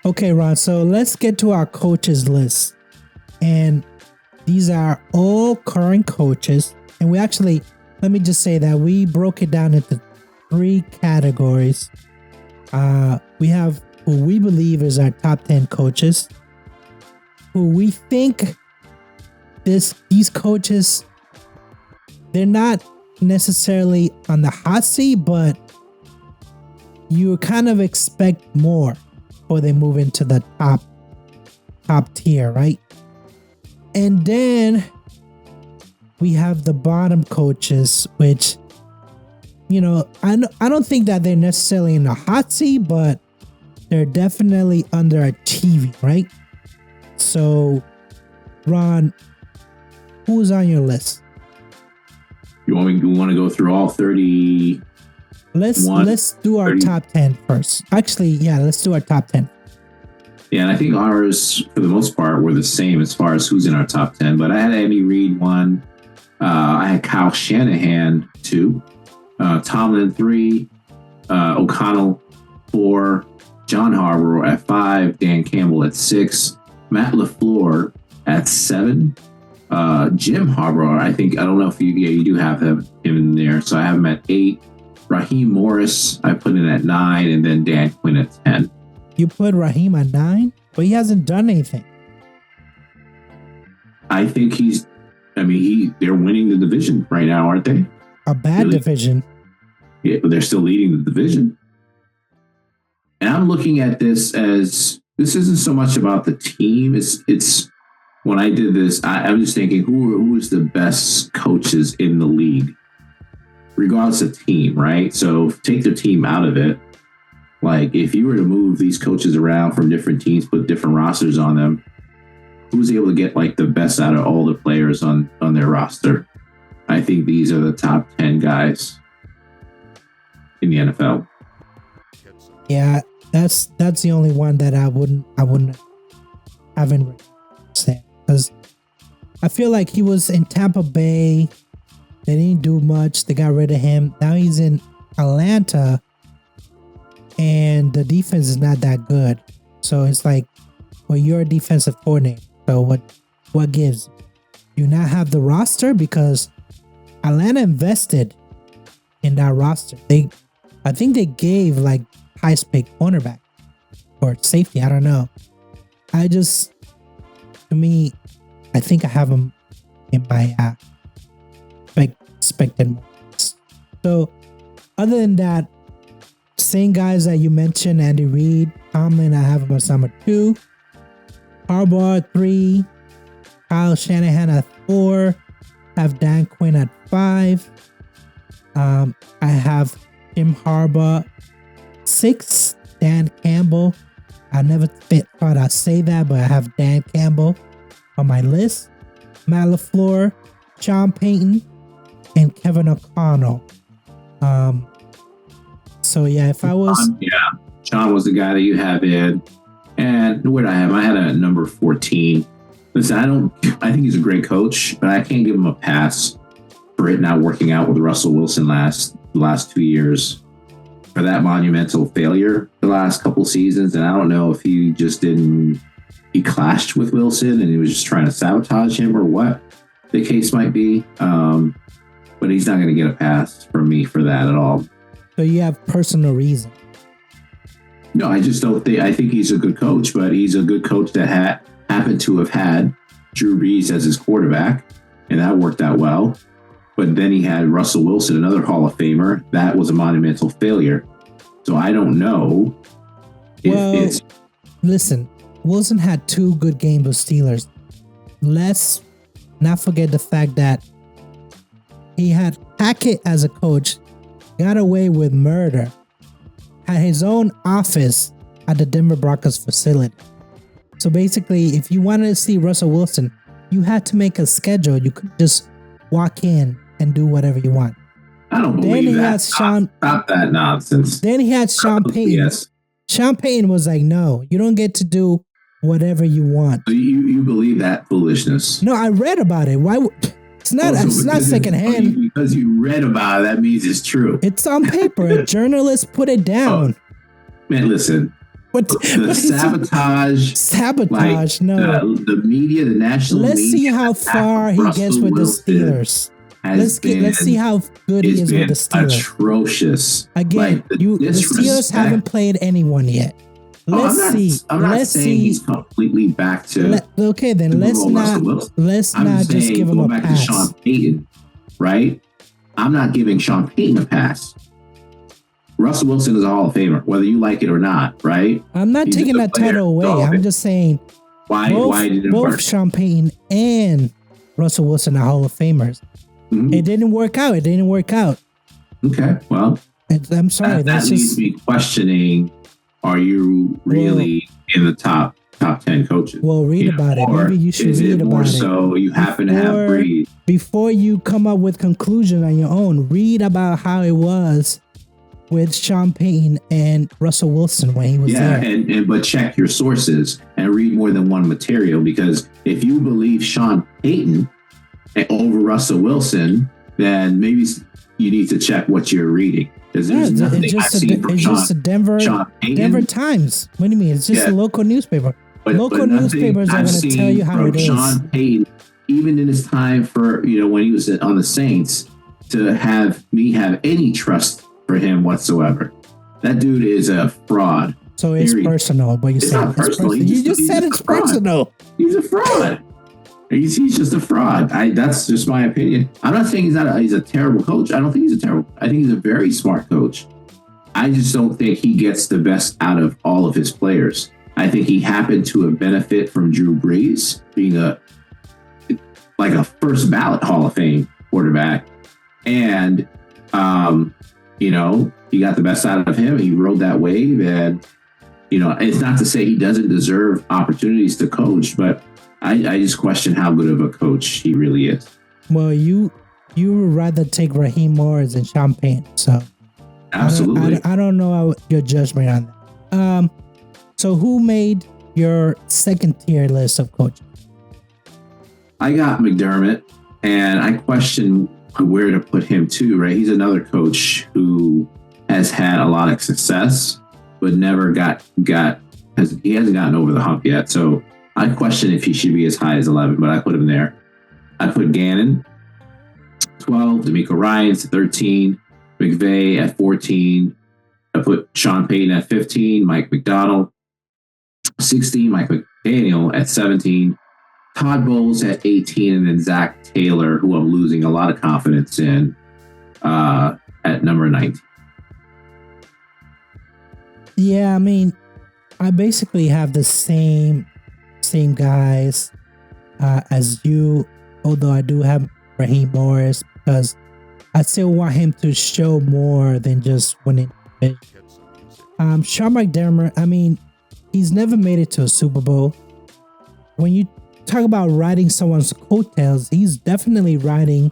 Okay, Ron. So let's get to our coaches list. And these are all current coaches. And we actually, let me just say that we broke it down into 3 categories. We have who we believe is our top 10 coaches, who we think these coaches, they're not necessarily on the hot seat, but you kind of expect more before they move into the top tier, right? And then we have the bottom coaches, which, you know, I don't think that they're necessarily in the hot seat, but they're definitely under a TV, right? So, Ron, who's on your list? You want to go through all 30? Let's do our 30. Top 10 first. Actually, yeah, let's do our top 10. Yeah, and I think ours, for the most part, were the same as far as who's in our top 10. But I had Andy Reid 1. I had Kyle Shanahan 2. Tomlin 3. O'Connell 4. John Harbaugh at 5. Dan Campbell at 6. Matt LaFleur at 7. Jim Harbaugh, I don't know if you do have him in there. So I have him at 8. Raheem Morris, I put in at 9, and then Dan Quinn at 10. You put Raheem at 9? But he hasn't done anything. I think they're winning the division right now, aren't they? A bad division. Yeah, but they're still leading the division. And I'm looking at this as, this isn't so much about the team. It's when I did this, I was just thinking, who is the best coaches in the league? Regardless of team, right? So take the team out of it. Like, if you were to move these coaches around from different teams, put different rosters on them, who's able to get like the best out of all the players on their roster? I think these are the top 10 guys in the NFL. Yeah, that's the only one that I wouldn't have in say, because I feel like he was in Tampa Bay. They didn't do much. They got rid of him. Now he's in Atlanta, and the defense is not that good. So it's like, well, you're a defensive coordinator. So what gives? You not have the roster because Atlanta invested in that roster. I think they gave like highest paid cornerback or safety. I don't know. To me, I think I have him in my expected moments. So other than that, same guys that you mentioned, Andy Reid, Tomlin, I have him as number 2. Harbaugh 3. Kyle Shanahan at 4. I have Dan Quinn at 5. I have Jim Harbaugh 6. Dan Campbell. I never thought I'd say that, but I have Dan Campbell on my list. Matt LaFleur, Sean Payton, and Kevin O'Connell. So yeah, if I was... Sean was the guy that you have in. And where did I have him? I had a number 14. Listen, I think he's a great coach, but I can't give him a pass for it not working out with Russell Wilson the last 2 years. For that monumental failure the last couple seasons. And I don't know if he clashed with Wilson and he was just trying to sabotage him or what the case might be. But he's not going to get a pass from me for that at all. So you have personal reason? No, I just don't think. I think he's a good coach, but he's a good coach that happened to have had Drew Brees as his quarterback, and that worked out well. But then he had Russell Wilson, another Hall of Famer. That was a monumental failure. So I don't know if it's... Listen, Wilson had 2 good games with Steelers. Let's not forget the fact that he had Hackett as a coach, got away with murder, had his own office at the Denver Broncos facility. So basically, if you wanted to see Russell Wilson, you had to make a schedule. You could just walk in and do whatever you want. I don't believe that. Stop that nonsense. Then he had Sean Payton. Yes. Sean Payton was like, no, you don't get to do whatever you want. So you believe that foolishness? No, I read about it. Why? It's not secondhand. Because you read about it, that means it's true. It's on paper. A journalist put it down. Man, listen. the sabotage, sabotage. No, the media, the national. Let's media see how far he gets with the Steelers. Let's see how good he is with the Steelers. Atrocious. Again, the Steelers haven't played anyone yet. Let's see. I'm not saying he's completely back to. Okay, then let's not just give him a back pass. To Sean Payton, right? I'm not giving Sean Payton a pass. Russell Wilson is a Hall of Famer, whether you like it or not, right? I'm not taking that title away. I'm just saying why did it both work? Sean Payton and Russell Wilson are Hall of Famers. Mm-hmm. It didn't work out. Okay, well, I'm sorry. That leaves me questioning: are you really in the top 10 coaches? Well, read about it. Maybe you should read about it. So you happen to have Breeze. Before you come up with conclusion on your own, read about how it was with Sean Payton and Russell Wilson when he was there. But check your sources and read more than one material, because if you believe Sean Payton over Russell Wilson, then maybe you need to check what you're reading. Because there's nothing I've seen from just a Denver Times. What do you mean? It's just a local newspaper. Local newspapers are going to tell you how it is. Sean Payton, even in his time for, when he was on the Saints, to have me have any trust for him whatsoever. That dude is a fraud. So it's personal, but it's not personal. You just said it's personal. He's a fraud. He's just a fraud. That's just my opinion. I'm not saying he's a terrible coach. I don't think he's I think he's a very smart coach. I just don't think he gets the best out of all of his players. I think he happened to benefit from Drew Brees being a first ballot Hall of Fame quarterback. And, he got the best out of him. He rode that wave. And, it's not to say he doesn't deserve opportunities to coach, but I just question how good of a coach he really is. Well, you would rather take Raheem Morris than Sean Payton. So absolutely. I don't know your judgment on that. So who made your second tier list of coaches? I got McDermott, and I question where to put him too, right? He's another coach who has had a lot of success, but never he hasn't gotten over the hump yet. So I question if he should be as high as 11, but I put him there. I put Gannon 12, D'Amico Ryans at 13, McVay at 14. I put Sean Payton at 15, Mike McDonald 16, Mike McDaniel at 17, Todd Bowles at 18, and then Zach Taylor, who I'm losing a lot of confidence in, at number 19. Yeah, I mean, I basically have the same guys as you, although I do have Raheem Morris because I still want him to show more than just winning. Sean McDermott, I mean, he's never made it to a Super Bowl. When you talk about riding someone's coattails, he's definitely riding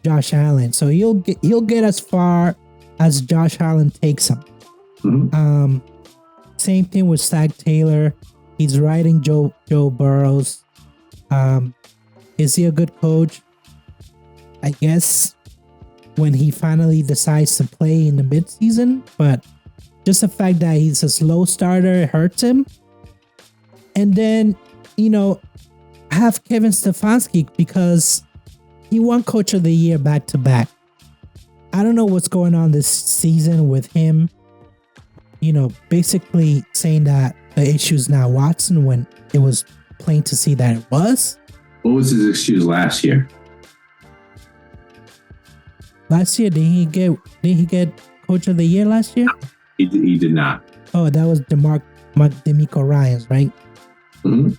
Josh Allen. So he'll get as far as Josh Allen takes him. Mm-hmm. Same thing with Zach Taylor. He's riding Joe Burrows. Is he a good coach? I guess when he finally decides to play in the midseason, but just the fact that he's a slow starter hurts him. And then, have Kevin Stefanski because he won Coach of the Year back to back. I don't know what's going on this season with him. Basically saying that the issue's not Watson when it was plain to see that it was. What was his excuse last year? Last year, did he get Coach of the Year last year? He did not. Oh, that was DeMeco Ryans, right? Mm-hmm.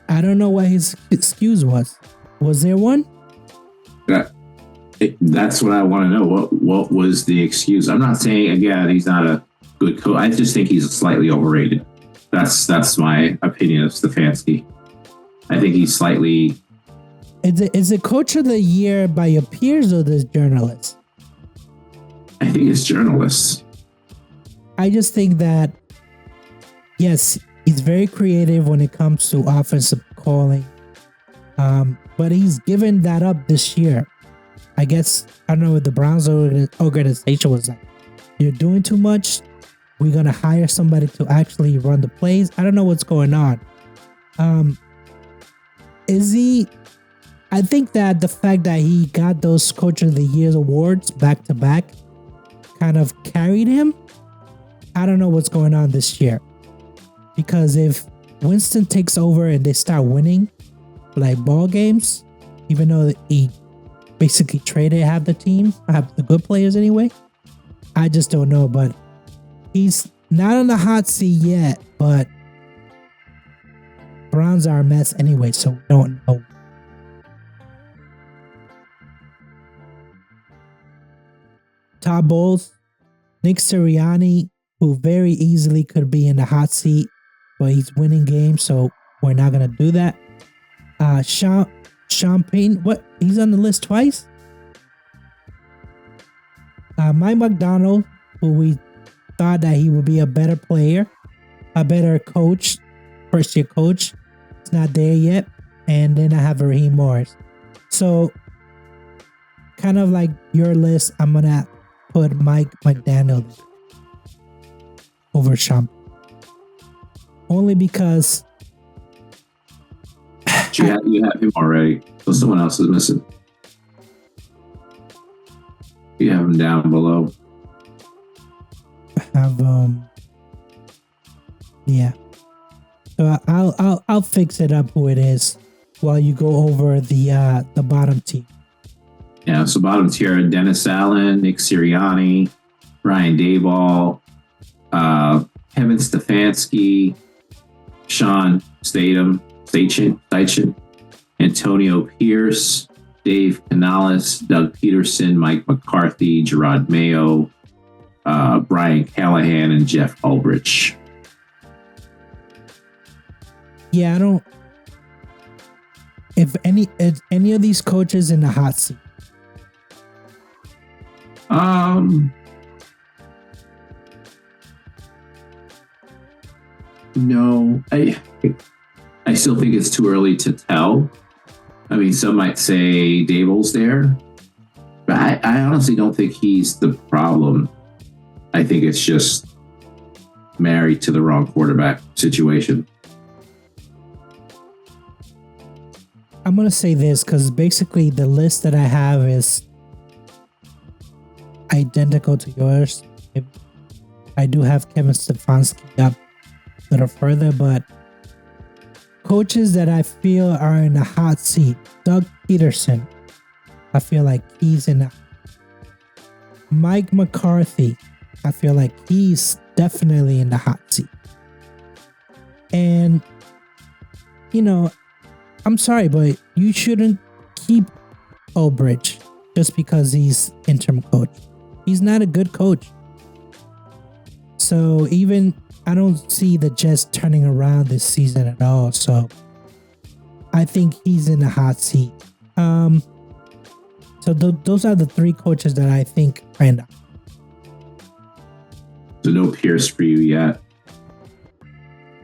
I don't know what his excuse was. Was there one? That's what I want to know. What was the excuse? I'm not saying, again, he's not a good coach. I just think he's slightly overrated. That's my opinion of Stefanski. I think he's slightly... Is it Coach of the Year by your peers or the journalists? I think it's journalists. I just think that, yes, he's very creative when it comes to offensive calling. But he's given that up this year. I guess, I don't know what the Browns organization was like. You're doing too much. we're gonna hire somebody to actually run the plays. I don't know what's going on. I think that the fact that he got those Coach of the Year awards back to back kind of carried him. I don't know what's going on this year. Because if Winston takes over and they start winning like ball games, even though he basically traded half the team, half the good players anyway, I just don't know. But he's not on the hot seat yet, but Browns are a mess anyway, so we don't know. Todd Bowles, Nick Sirianni, who very easily could be in the hot seat, but he's winning games, so we're not gonna do that. Sean Payton, what? He's on the list twice. Mike McDonald, who we thought that he would be a better player, a better coach, first year coach. It's not there yet. And then I have Raheem Morris. So, kind of like your list, I'm gonna put Mike McDaniel over Sean. Only because you have him already, so someone else is missing. You have him down below. I have yeah. So I'll fix it up who it is while you go over the bottom tier. Yeah, so bottom tier: Dennis Allen, Nick Sirianni, Brian Daboll, Kevin Stefanski, Sean Stachem, Antonio Pierce, Dave Canales, Doug Peterson, Mike McCarthy, Gerard Mayo, Brian Callahan, and Jeff Ulbrich. Yeah, I don't. If any of these coaches in the hot seat. No, I still think it's too early to tell. I mean, some might say Daboll's there, but I honestly don't think he's the problem. I think it's just married to the wrong quarterback situation. I'm going to say this because basically the list that I have is identical to yours. I do have Kevin Stefanski up a little further, but coaches that I feel are in the hot seat. Doug Peterson, I feel like he's in the. Mike McCarthy, I feel like he's definitely in the hot seat. And, I'm sorry, but you shouldn't keep Ulbrich just because he's interim coach. He's not a good coach. So I don't see the Jets turning around this season at all. So I think he's in the hot seat. So those are the three coaches that I think are in. So no Pierce for you yet?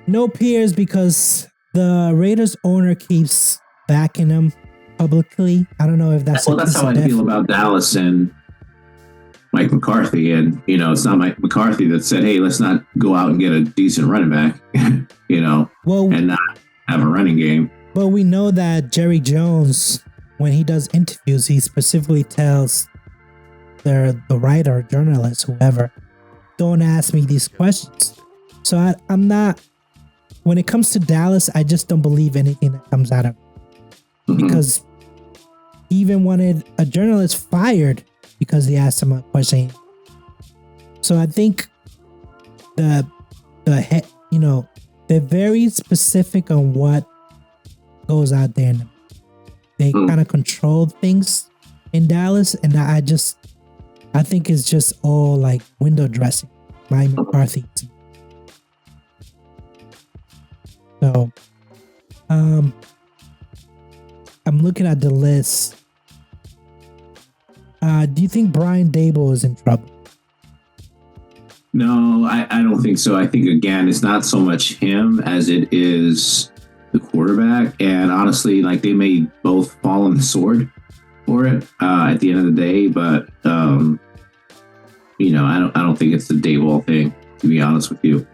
No Pierce because the Raiders owner keeps backing him publicly. I don't know if that's how I feel about Dallas and Mike McCarthy. And, it's not Mike McCarthy that said, hey, let's not go out and get a decent running back, and not have a running game. But we know that Jerry Jones, when he does interviews, he specifically tells the writer, journalist, whoever, don't ask me these questions. So I'm not, when it comes to Dallas, I just don't believe anything that comes out of it. Because he even wanted a journalist fired because he asked him a question. So I think they're very specific on what goes out there. They kind of control things in Dallas, and I think it's just all like window dressing by McCarthy. So, I'm looking at the list. Do you think Brian Daboll is in trouble? No, I don't think so. I think, again, it's not so much him as it is the quarterback. And honestly, like, they may both fall on the sword for it at the end of the day. But, I don't think it's the Daboll thing. to be honest with you.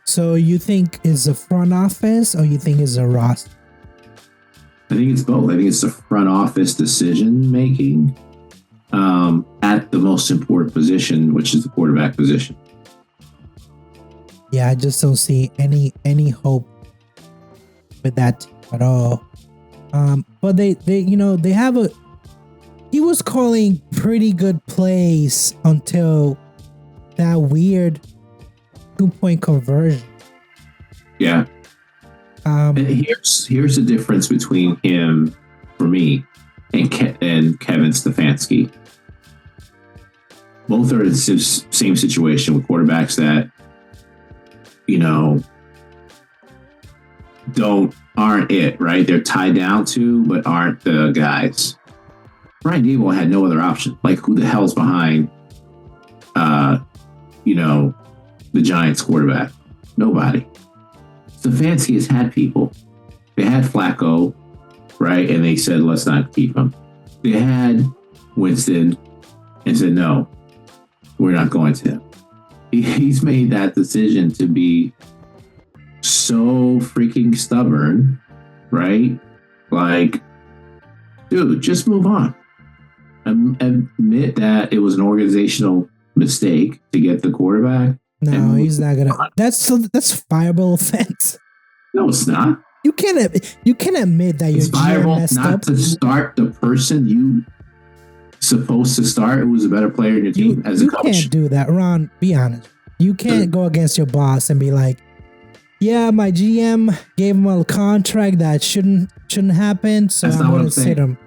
So you think it's a front office or you think it's a roster? I think it's both. I think it's the front office decision making at the most important position, which is the quarterback position. Yeah, I just don't see any hope with that team at all. But they have he was calling pretty good plays until that weird 2-point conversion. Yeah. And here's the difference between him, for me, and Kevin Stefanski. Both are in the same situation with quarterbacks that, aren't it, right? They're tied down to, but aren't the guys. Brian Daboll had no other option. Like, who the hell's behind, the Giants quarterback? Nobody. Stefanski has had people. They had Flacco, right? And they said, let's not keep him. They had Winston and said, no, we're not going to him. He's made that decision to be so freaking stubborn, right? Like, dude, just move on. Admit that it was an organizational mistake to get the quarterback. No, he's not gonna. That's fireable offense. No, it's not. You can't admit that it's you're fireable messed not up. To start the person you supposed to start who was a better player in your team as a coach. You can't do that, Ron. Be honest. You can't go against your boss and be like, "Yeah, my GM gave him a contract that shouldn't happen, so I'm going to sit him."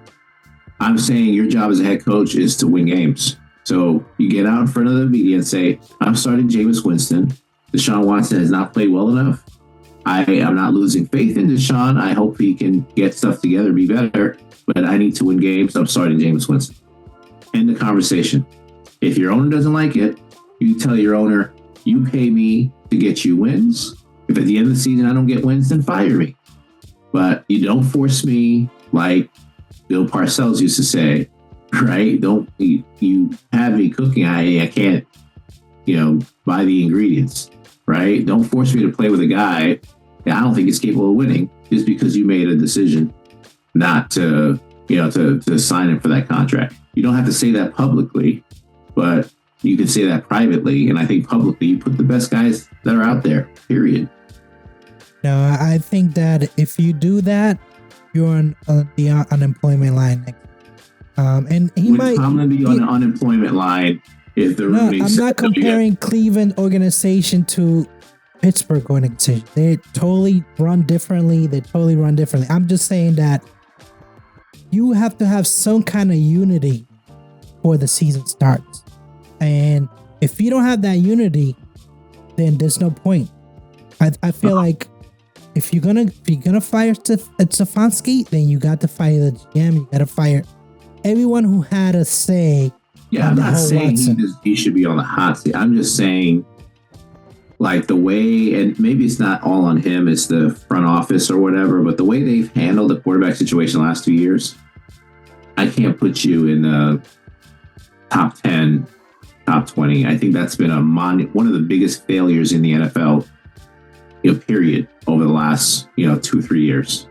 I'm saying your job as a head coach is to win games. So you get out in front of the media and say, I'm starting Jameis Winston. Deshaun Watson has not played well enough. I am not losing faith in Deshaun. I hope he can get stuff together, be better, but I need to win games. I'm starting Jameis Winston. End the conversation. If your owner doesn't like it, you tell your owner, you pay me to get you wins. If at the end of the season I don't get wins, then fire me. But you don't force me like Bill Parcells used to say, right? Don't you have me cooking? I can't, buy the ingredients, right? Don't force me to play with a guy that I don't think is capable of winning just because you made a decision not to, to sign him for that contract. You don't have to say that publicly, but you can say that privately. And I think publicly, you put the best guys that are out there, period. No, I think that if you do that, you're on the unemployment line next. And he might. I'm going to be on the unemployment line if the. No, I'm not comparing Cleveland organization to Pittsburgh organization. They totally run differently. I'm just saying that you have to have some kind of unity before the season starts, and if you don't have that unity, then there's no point. I feel like if you're gonna fire Stefanski, then you got to fire the GM. You got to fire everyone who had a say. Yeah, I'm not saying he should be on the hot seat. I'm just saying, like, the way, and maybe it's not all on him, it's the front office or whatever, but the way they've handled the quarterback situation the last 2 years, I can't put you in the top 10, top 20. I think that's been one of the biggest failures in the NFL, period, over the last, 2-3 years.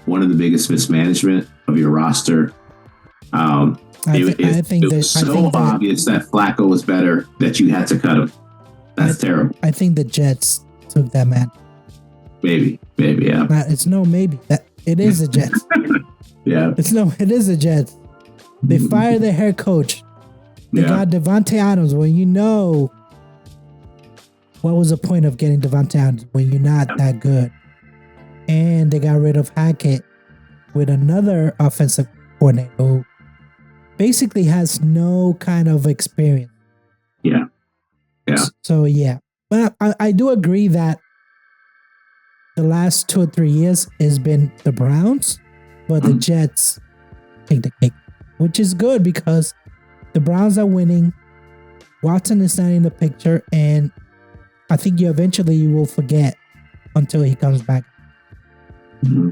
One of the biggest mismanagement of your roster. It was so obvious that Flacco was better that you had to cut him. That's terrible. I think the Jets took that man. Maybe, yeah. It's no maybe. It is the Jets. Yeah. It is the Jets. They fired their head coach. They got Davante Adams when what was the point of getting Davante Adams when you're not that good? And they got rid of Hackett with another offensive coordinator who basically has no kind of experience. Yeah. So, yeah. But I do agree that the last 2 or 3 years has been the Browns, but the Jets take the cake, which is good because the Browns are winning. Watson is not in the picture, and I think you will forget until he comes back. Mm-hmm.